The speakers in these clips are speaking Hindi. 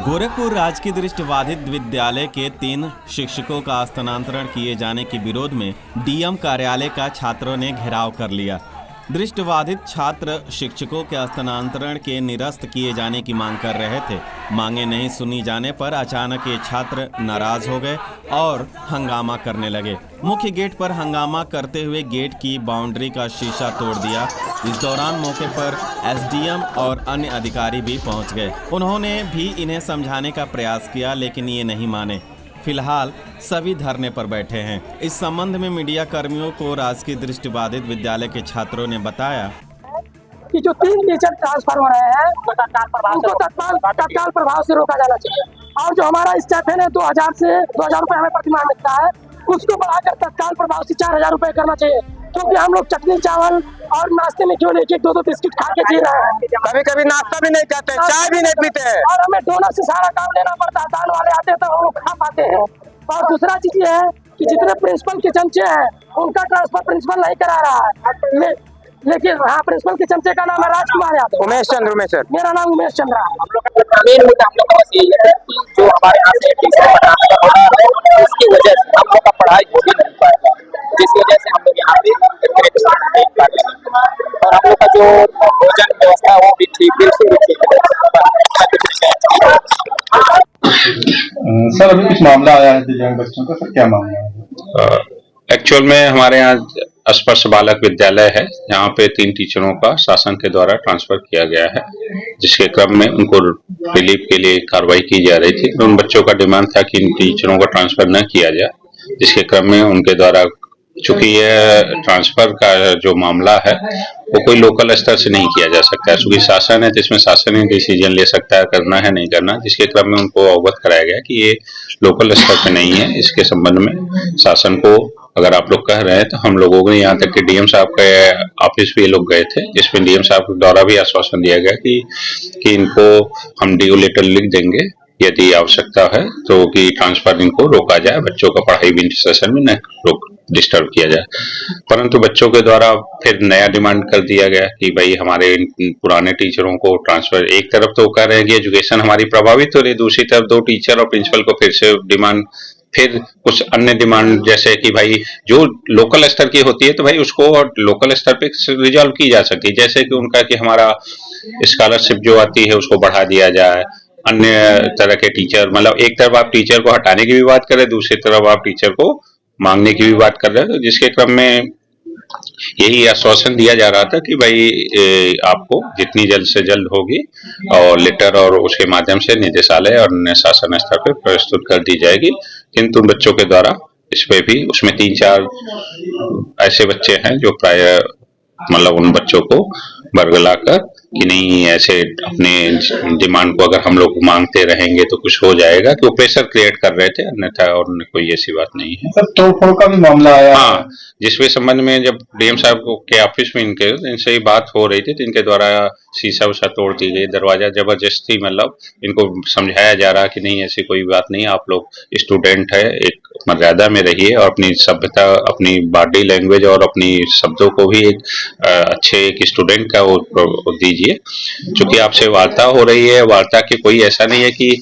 गोरखपुर राजकीय दृष्टिबाधित विद्यालय के 3 शिक्षकों का स्थानांतरण किए जाने के विरोध में डीएम कार्यालय का छात्रों ने घेराव कर लिया। दृष्टिबाधित छात्र शिक्षकों के स्थानांतरण के निरस्त किए जाने की मांग कर रहे थे। मांगे नहीं सुनी जाने पर अचानक ये छात्र नाराज हो गए और हंगामा करने लगे। मुख्य गेट पर हंगामा करते हुए गेट की बाउंड्री का शीशा तोड़ दिया। इस दौरान मौके पर एसडीएम और अन्य अधिकारी भी पहुंच गए। उन्होंने भी इन्हें समझाने का प्रयास किया, लेकिन ये नहीं माने। फिलहाल सभी धरने पर बैठे हैं। इस संबंध में मीडिया कर्मियों को राजकीय दृष्टिबाधित विद्यालय के छात्रों ने बताया कि जो 3 टीचर ट्रांसफर हो रहे हैं उनको तत्काल प्रभाव से रोका जाना चाहिए। और जो हमारा स्टाइपेंड है 2000 से 2000 रुपये हमें प्रतिमाह मिलता है, उसको बढ़ाकर तत्काल प्रभाव से 4000 रुपये करना चाहिए। क्योंकि हम लोग चटनी चावल और नाश्ते में क्यों एक 2 बिस्किट खा के जी रहे हैं। कभी कभी नाश्ता भी नहीं करते, चाय भी नहीं पीते हैं और हमें डोनर से सारा काम लेना पड़ता है। दान वाले आते हैं तो हम लोग खा पाते हैं। और दूसरा चीज ये है कि जितने प्रिंसिपल के चमचे हैं उनका ट्रांसफर प्रिंसिपल नहीं करा रहा है। लेकिन हाँ, प्रिंसिपल के चमचे का नाम है राजकुमार यादव। उमेश चंद्र। मेरा नाम उमेश चंद्र है। हम लोग का मेन मुद्दा हम लोग का बस यही है कि जो हमारे यहाँ से टीचर ट्रांसफर हो रहा है उसकी वजह से हम लोग का पढ़ाई हो भी नहीं पाएगा, जिस वजह से हम लोग यहाँ पे नहीं पाते और हम लोग का जो भोजन व्यवस्था है वो भी ठीक बिल्कुल ठीक है। सर अभी कुछ मामला आया है दिव्यांग बच्चों का, सर क्या मामला है? एक्चुअल में हमारे यहाँ स्पर्श बालक विद्यालय है, यहाँ पे 3 टीचरों का शासन के द्वारा ट्रांसफर किया गया है, जिसके क्रम में उनको रिलीफ के लिए कार्रवाई की जा रही थी। उन बच्चों का डिमांड था कि इन टीचरों का ट्रांसफर न किया जाए, जिसके क्रम में उनके द्वारा, चूंकि यह ट्रांसफर का जो मामला है वो कोई लोकल स्तर से नहीं किया जा सकता है, क्योंकि शासन है जिसमें शासन ही डिसीजन ले सकता है करना है नहीं करना, जिसके क्रम में उनको अवगत कराया गया कि ये लोकल स्तर पे नहीं है। इसके संबंध में शासन को, अगर आप लोग कह रहे हैं तो हम लोगों को यहाँ तक कि डीएम साहब के ऑफिस भी ये लोग गए थे, जिसमें डीएम साहब के द्वारा भी आश्वासन दिया गया कि इनको हम ड्यू लेटर लिख देंगे यदि आवश्यकता है तो कि ट्रांसफर इनको रोका जाए, बच्चों का पढ़ाई भी सेशन में न डिस्टर्ब किया जाए। परंतु बच्चों के द्वारा फिर नया डिमांड कर दिया गया कि भाई हमारे पुराने टीचरों को ट्रांसफर, एक तरफ तो कह रहे हैं कि एजुकेशन हमारी प्रभावित हो रही, दूसरी तरफ 2 टीचर और प्रिंसिपल को फिर से डिमांड, फिर कुछ अन्य डिमांड जैसे कि भाई जो लोकल स्तर की होती है तो भाई उसको लोकल स्तर पे रिजॉल्व की जा सकती है, जैसे कि उनका कि हमारा स्कॉलरशिप जो आती है उसको बढ़ा दिया जाए, अन्य तरह के टीचर, मतलब एक तरफ आप टीचर को हटाने की भी बात कर रहे हैं, दूसरी तरफ आप टीचर को मांगने की भी बात कर रहे हैं, तो जिसके क्रम में यही आश्वासन दिया जा रहा था कि भाई आपको जितनी जल्द से जल्द होगी और लेटर और उसके माध्यम से निदेशालय और शासन स्तर पर प्रस्तुत कर दी जाएगी। किंतु बच्चों के द्वारा इस पे भी, उसमें 3-4 ऐसे बच्चे हैं जो प्राय मतलब उन बच्चों को बरगलाकर कि नहीं ऐसे अपने डिमांड को अगर हम लोग मांगते रहेंगे तो कुछ हो जाएगा, कि वो प्रेशर क्रिएट कर रहे थे, अन्यथा और कोई ऐसी बात नहीं है। सर तोड़फोड़ का भी मामला आया? हाँ, जिसके संबंध में जब डीएम साहब के ऑफिस में इनसे ही बात हो रही थी तो इनके द्वारा शीशा उषा तोड़ दी गई, दरवाजा जबरदस्ती, मतलब इनको समझाया जा रहा कि नहीं ऐसी कोई बात नहीं, आप लोग स्टूडेंट है, एक मर्यादा में रहिए और अपनी सभ्यता, अपनी बॉडी लैंग्वेज और अपनी शब्दों को भी एक अच्छे एक स्टूडेंट का वो दीजिए। चूंकि आपसे वार्ता हो रही है, वार्ता की कोई ऐसा नहीं है कि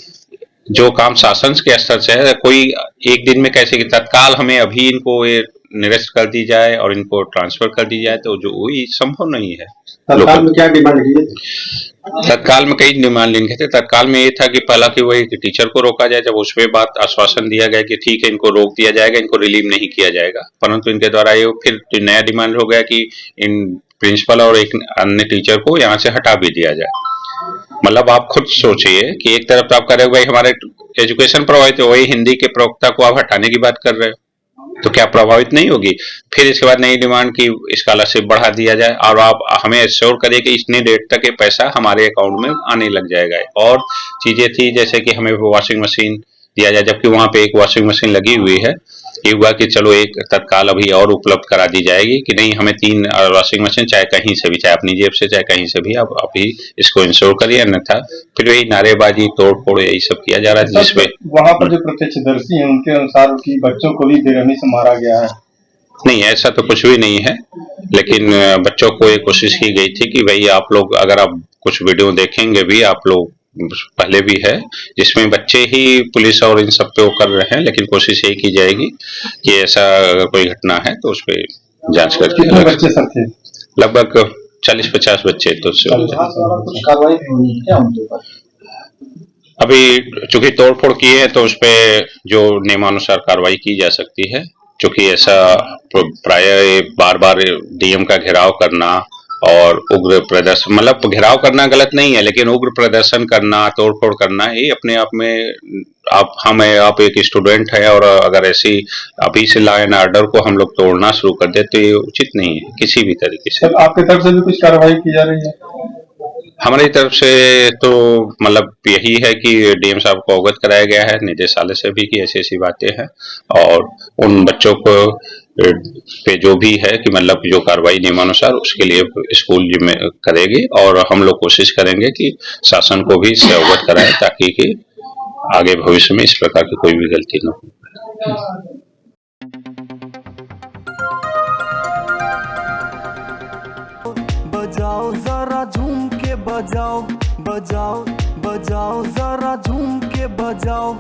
जो काम शासन के स्तर से है कोई एक दिन में कैसे कि तत्काल हमें अभी इनको निरस्त कर दी जाए और इनको ट्रांसफर कर दी जाए, तो जो वही संभव नहीं है। तत्काल में क्या डिमांड की? तत्काल में कई डिमांड लिखे थे। तत्काल में ये था कि पहला कि वही टीचर को रोका जाए, जब उसमें बात आश्वासन दिया गया कि ठीक है इनको रोक दिया जाएगा, इनको रिलीव नहीं किया जाएगा, परंतु इनके द्वारा ये फिर नया डिमांड हो गया कि इन प्रिंसिपल और एक अन्य टीचर को यहाँ से हटा भी दिया जाए। मतलब आप खुद सोचिए कि एक तरफ तो आप कह रहे हो भाई हमारे एजुकेशन प्रभावित है, वही हिंदी के प्रवक्ता को आप हटाने की बात कर रहे हो, तो क्या प्रभावित नहीं होगी? फिर इसके बाद नई डिमांड की स्कॉलरशिप बढ़ा दिया जाए और आप हमें एश्योर करिए कि इतनी डेट तक ये पैसा हमारे अकाउंट में आने लग जाएगा। और चीजें थी जैसे कि हमें वॉशिंग मशीन दिया जाए, जबकि वहां पे एक वॉशिंग मशीन लगी हुई है। ये हुआ कि चलो एक तत्काल अभी और उपलब्ध करा दी जाएगी कि नहीं, हमें 3 वॉशिंग मशीन चाहे कहीं से भी, चाहे अपनी जेब से चाहे कहीं से भी आप अभी इसको इंश्योर करिए, अन्यथा फिर वही नारेबाजी तोड़-फोड़ यही सब किया जा रहा है, जिसमें वहाँ पर जो प्रत्यक्षदर्शी हैं उनके अनुसार कि बच्चों को भी बेरहमी से मारा गया है। नहीं, ऐसा तो कुछ भी नहीं है, लेकिन बच्चों को ये कोशिश की गई थी कि भाई आप लोग, अगर आप कुछ वीडियो देखेंगे भी, आप लोग पहले भी है, जिसमें बच्चे ही पुलिस और इन सब पे वो कर रहे हैं, लेकिन कोशिश यही की जाएगी कि ऐसा अगर कोई घटना है तो उस पर जांच करके कितने बच्चे सर थे? लगभग 40-50 बच्चे तो उससे कुछ कार्रवाई भी हुई है क्या उनके ऊपर? अभी चूंकि तोड़फोड़ किए हैं तो उस पे जो नियमानुसार कार्रवाई की जा सकती है। चूंकि ऐसा प्राय बार बार डीएम का घेराव करना और उग्र प्रदर्शन, मतलब घेराव करना गलत नहीं है, लेकिन उग्र प्रदर्शन करना, तोड़फोड़ करना, ये अपने आप में आप एक स्टूडेंट है और अगर ऐसी अभी से लॉ एंड ऑर्डर को हम लोग तोड़ना शुरू कर दे तो ये उचित नहीं है किसी भी तरीके से। सर आपकी तरफ से भी कुछ कार्रवाई की जा रही है? हमारी तरफ से तो मतलब यही है कि डीएम साहब को अवगत कराया गया है निदेशालय से भी कि ऐसी ऐसी बातें हैं, और उन बच्चों को पे जो भी है कि मतलब जो कार्रवाई नियमानुसार उसके लिए स्कूल जिम्मे करेगी, और हम लोग कोशिश करेंगे कि शासन को भी इससे अवगत कराएं ताकि कि आगे भविष्य में इस प्रकार की कोई भी गलती न हो। बजाओ जरा झूम के बजाओ, बजाओ बजाओ जरा झूम के बजाओ।